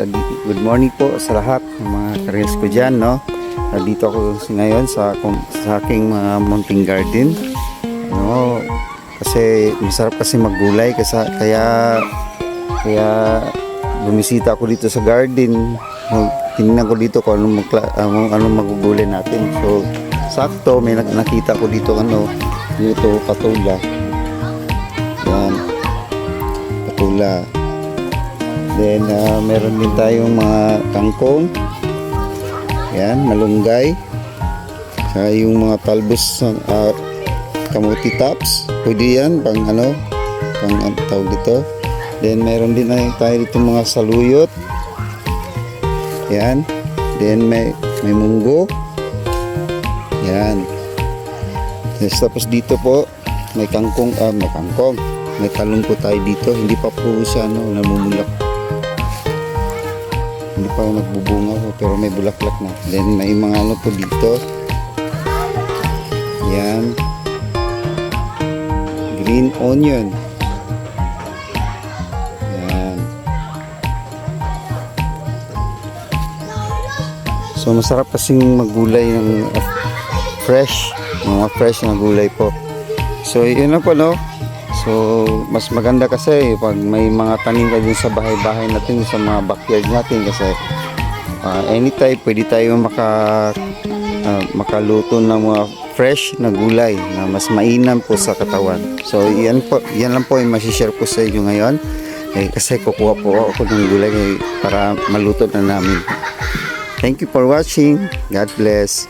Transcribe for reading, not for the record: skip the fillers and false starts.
Good morning po sa lahat ng mga kares ko dyan, no? Dito ako ngayon sa aking mountain garden, no? Kasi masarap kasi maggulay kaya bumisita ako dito sa garden. Tingnan ko dito kung anong magugulay natin. So sakto may nakita ko dito dito patula. Yan. Patula. Then meron din tayong mga kangkong. Yan, malunggay. Saka yung mga talbos ng kamuti tops. Pwede yan pang tawag dito. Then meron din tayo dito mga saluyot. Yan. Then may munggo. Yan. Tapos dito po may kangkong, may talong po tayo dito. Hindi pa po siya namumulak. Hindi pa nagbubunga po, pero may bulaklak na. Then may mga po dito. Yan. Green onion. Yan. So masarap kasing maggulay ng fresh. Mga fresh na gulay po. So yun na po, no? So mas maganda kasi pag may mga tanim ka din sa bahay-bahay natin, sa mga backyard natin, kasi anytime pwede tayo makaluto ng mga fresh na gulay na mas mainam po sa katawan. So yan lang po yung masishare ko sa inyo ngayon, kasi kukuha po ako ng gulay para maluto na namin. Thank you for watching. God bless.